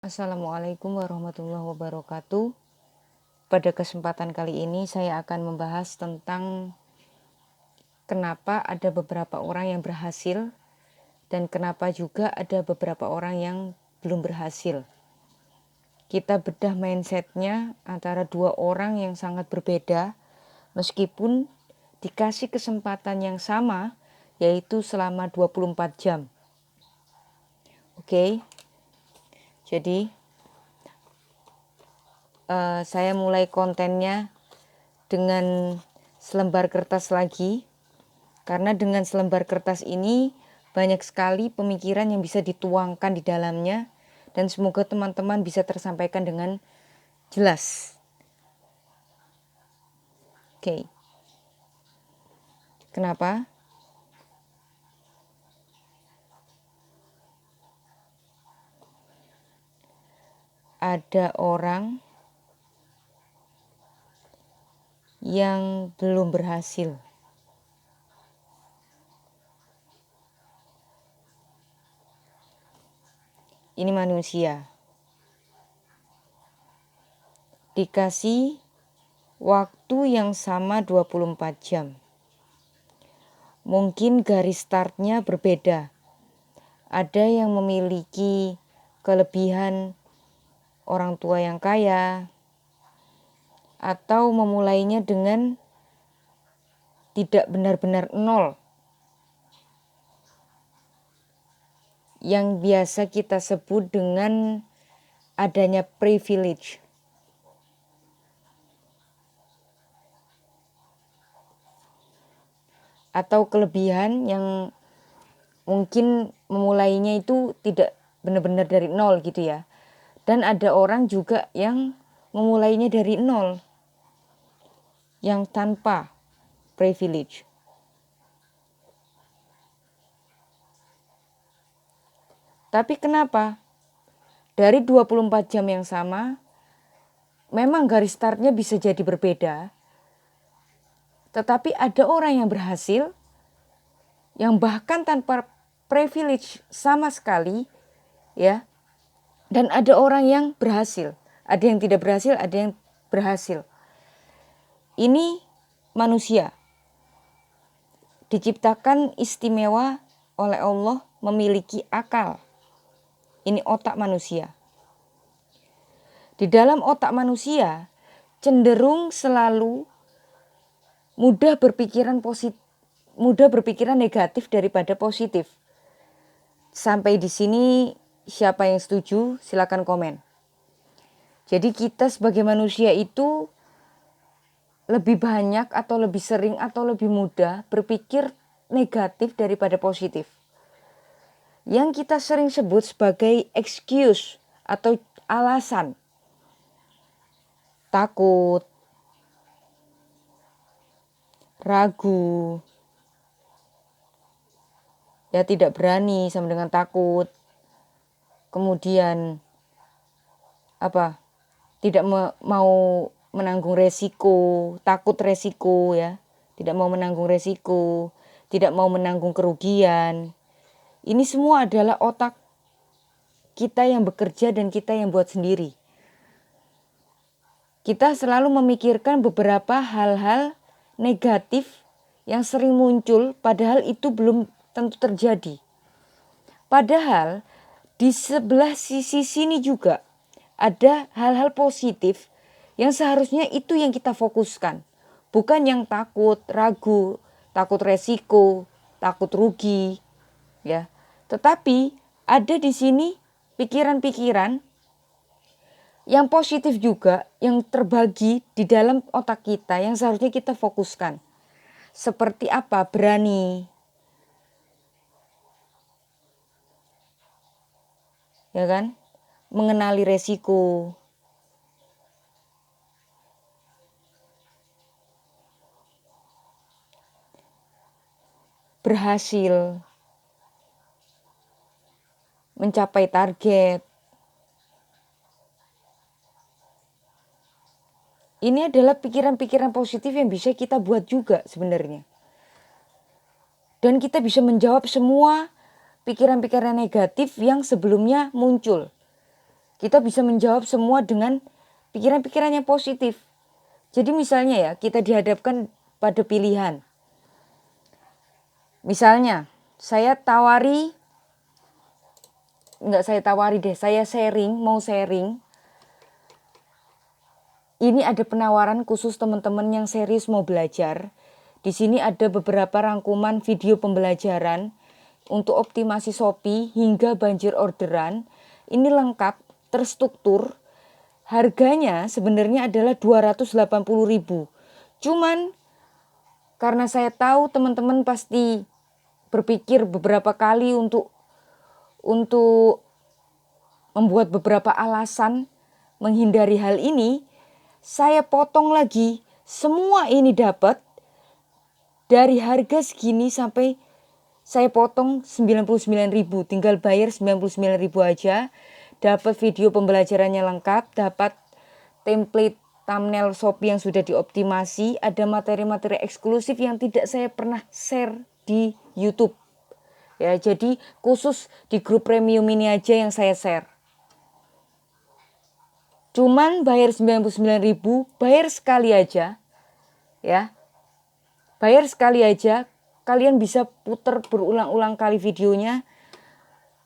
Assalamualaikum warahmatullahi wabarakatuh. Pada kesempatan kali ini saya akan membahas tentang kenapa ada beberapa orang yang berhasil dan kenapa juga ada beberapa orang yang belum berhasil. Kita bedah mindsetnya antara dua orang yang sangat berbeda meskipun dikasih kesempatan yang sama, yaitu selama 24 jam. Oke. Jadi saya mulai kontennya dengan selembar kertas lagi, karena dengan selembar kertas ini banyak sekali pemikiran yang bisa dituangkan di dalamnya dan semoga teman-teman bisa tersampaikan dengan jelas. Oke. Kenapa? Ada orang yang belum berhasil. Ini manusia. Dikasih waktu yang sama 24 jam. Mungkin garis startnya berbeda. Ada yang memiliki kelebihan orang tua yang kaya, atau memulainya dengan tidak benar-benar nol, yang biasa kita sebut dengan adanya privilege. Atau kelebihan yang mungkin memulainya itu tidak benar-benar dari nol gitu ya. Dan ada orang juga yang memulainya dari nol, yang tanpa privilege. Tapi kenapa? Dari 24 jam yang sama, memang garis startnya bisa jadi berbeda. Tetapi ada orang yang berhasil, yang bahkan tanpa privilege sama sekali, ya. Dan ada orang yang berhasil. Ada yang tidak berhasil, ada yang berhasil. Ini manusia. Diciptakan istimewa oleh Allah, memiliki akal. Ini otak manusia. Di dalam otak manusia cenderung selalu mudah berpikiran negatif daripada positif. Sampai di sini siapa yang setuju? Silakan komen. Jadi kita sebagai manusia itu lebih banyak atau lebih sering atau lebih mudah berpikir negatif daripada positif. Yang kita sering sebut sebagai excuse atau alasan. Takut, ragu, ya tidak berani sama dengan takut. Kemudian tidak mau menanggung resiko, takut resiko ya. Tidak mau menanggung resiko, tidak mau menanggung kerugian. Ini semua adalah otak kita yang bekerja dan kita yang buat sendiri. Kita selalu memikirkan beberapa hal-hal negatif yang sering muncul, padahal itu belum tentu terjadi. Padahal di sebelah sisi sini juga ada hal-hal positif yang seharusnya itu yang kita fokuskan. Bukan yang takut, ragu, takut resiko, takut rugi, ya. Tetapi ada di sini pikiran-pikiran yang positif juga yang terbagi di dalam otak kita yang seharusnya kita fokuskan. Seperti apa? Berani. Ya kan? Mengenali resiko. Berhasil. Mencapai target. Ini adalah pikiran-pikiran positif yang bisa kita buat juga sebenarnya. Dan kita bisa menjawab semua pikiran-pikiran negatif yang sebelumnya muncul. Kita bisa menjawab semua dengan pikiran-pikiran yang positif. Jadi misalnya ya, kita dihadapkan pada pilihan. Misalnya, saya sharing, mau sharing. Ini ada penawaran khusus teman-teman yang serius mau belajar. Di sini ada beberapa rangkuman video pembelajaran untuk optimasi Shopee hingga banjir orderan. Ini lengkap, terstruktur. Harganya sebenarnya adalah 280.000. Cuman karena saya tahu teman-teman pasti berpikir beberapa kali untuk membuat beberapa alasan menghindari hal ini, saya potong lagi. Semua ini dapat dari harga segini sampai saya potong 99.000. Tinggal bayar 99.000 aja. Dapat video pembelajarannya lengkap, dapat template thumbnail Shopee yang sudah dioptimasi, ada materi-materi eksklusif yang tidak saya pernah share di YouTube. Ya, jadi khusus di grup premium ini aja yang saya share. Cuman bayar 99.000, bayar sekali aja. Ya. Bayar sekali aja, kalian bisa putar berulang-ulang kali videonya.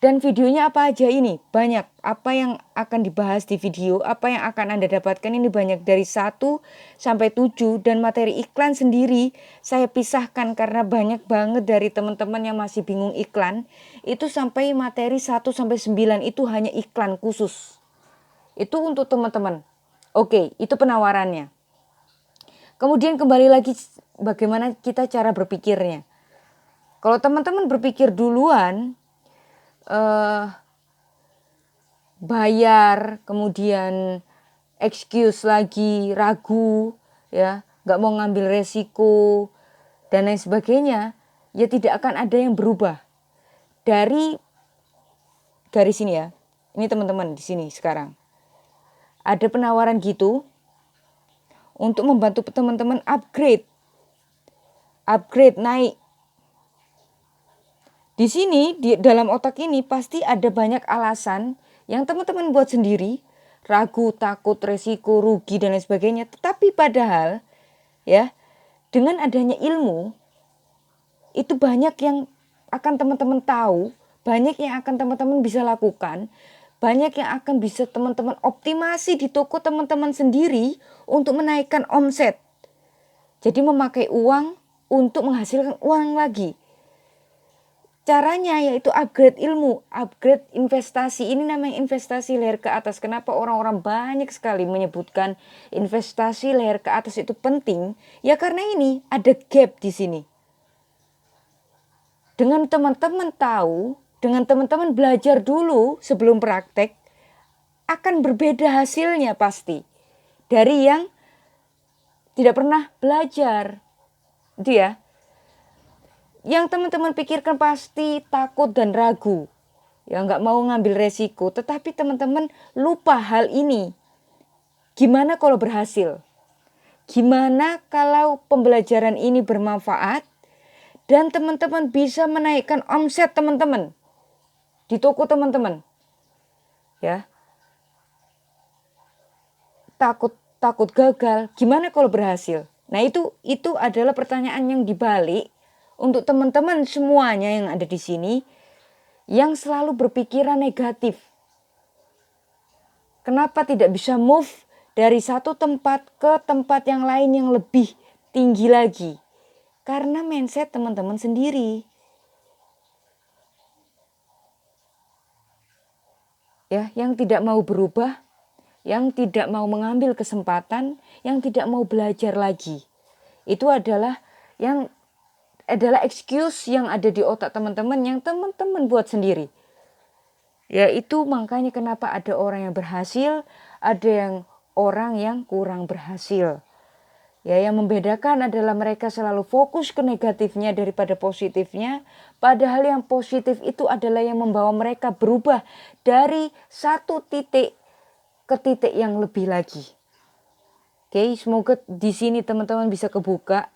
Dan videonya apa aja ini? Banyak. Apa yang akan dibahas di video, apa yang akan Anda dapatkan ini banyak dari 1 sampai 7. Dan materi iklan sendiri saya pisahkan karena banyak banget dari teman-teman yang masih bingung iklan. Itu sampai materi 1 sampai 9 itu hanya iklan khusus. Itu untuk teman-teman. Oke, itu penawarannya. Kemudian kembali lagi bagaimana kita cara berpikirnya. Kalau teman-teman berpikir duluan, bayar, kemudian excuse lagi, ragu, ya, nggak mau ngambil resiko, dan lain sebagainya, ya tidak akan ada yang berubah. Dari garis ini ya, ini teman-teman di sini sekarang. Ada penawaran gitu untuk membantu teman-teman upgrade naik. Di sini di dalam otak ini pasti ada banyak alasan yang teman-teman buat sendiri, ragu, takut, resiko, rugi dan lain sebagainya. Tetapi padahal ya, dengan adanya ilmu itu banyak yang akan teman-teman tahu, banyak yang akan teman-teman bisa lakukan. Banyak yang akan bisa teman-teman optimasi di toko teman-teman sendiri untuk menaikkan omset. Jadi memakai uang untuk menghasilkan uang lagi. Caranya yaitu upgrade ilmu, upgrade investasi. Ini namanya investasi leher ke atas. Kenapa orang-orang banyak sekali menyebutkan investasi leher ke atas itu penting? Ya karena ini ada gap di sini. Dengan teman-teman tahu, dengan teman-teman belajar dulu sebelum praktek, akan berbeda hasilnya pasti. Dari yang tidak pernah belajar. Itu ya. Yang teman-teman pikirkan pasti takut dan ragu. Ya nggak mau ngambil resiko. Tetapi teman-teman lupa hal ini. Gimana kalau berhasil? Gimana kalau pembelajaran ini bermanfaat? Dan teman-teman bisa menaikkan omset teman-teman. Di toko teman-teman. Ya. Takut gagal. Gimana kalau berhasil? Nah, itu adalah pertanyaan yang dibalik untuk teman-teman semuanya yang ada di sini yang selalu berpikiran negatif. Kenapa tidak bisa move dari satu tempat ke tempat yang lain yang lebih tinggi lagi? Karena mindset teman-teman sendiri. Ya, yang tidak mau berubah, yang tidak mau mengambil kesempatan, yang tidak mau belajar lagi. Itu adalah excuse yang ada di otak teman-teman yang teman-teman buat sendiri. Ya itu makanya kenapa ada orang yang berhasil, ada orang yang kurang berhasil. Ya yang membedakan adalah mereka selalu fokus ke negatifnya daripada positifnya. Padahal yang positif itu adalah yang membawa mereka berubah dari satu titik ke titik yang lebih lagi. Oke, semoga di sini teman-teman bisa kebuka.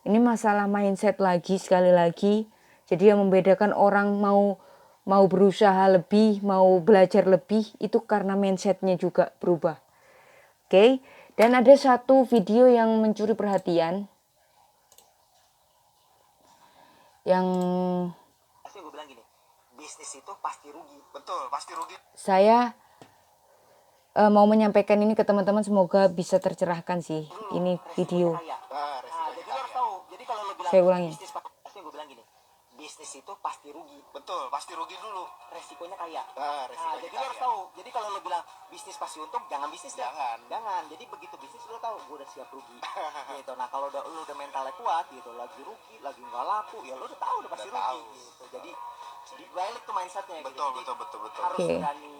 Ini masalah mindset lagi sekali lagi. Jadi yang membedakan orang mau mau berusaha lebih, mau belajar lebih, itu karena mindsetnya juga berubah. Oke, dan ada satu video yang mencuri perhatian, yang gue bilang gini, bisnis itu pasti rugi. Betul, pasti rugi. Saya mau menyampaikan ini ke teman-teman, semoga bisa tercerahkan sih ini video. Jadi lo harus tahu. Jadi kalau lo bilang Saya ulangi. bisnis pasti, gue bilang gini, bisnis itu pasti rugi. Betul, pasti rugi dulu. Resikonya kaya. Jadi lo harus tahu. Jadi kalau lo bilang bisnis pasti untung, jangan bisnis. Jangan. Jadi begitu bisnis lo tahu, gue udah siap rugi. Gitu. Nah kalau lo udah mentalnya kuat, gitu, lagi rugi, lagi nggak laku, ya lo udah tahu udah pasti rugi. Gitu. Jadi balik tuh mindsetnya. Betul, gitu. betul. Harus berani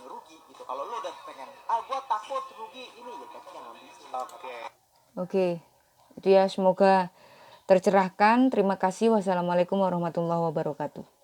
rugi gitu. Kalau lo udah pengen, gue takut rugi ini, ya tapi jangan bisnis. Oke, itu ya, semoga tercerahkan. Terima kasih. Wassalamualaikum warahmatullahi wabarakatuh.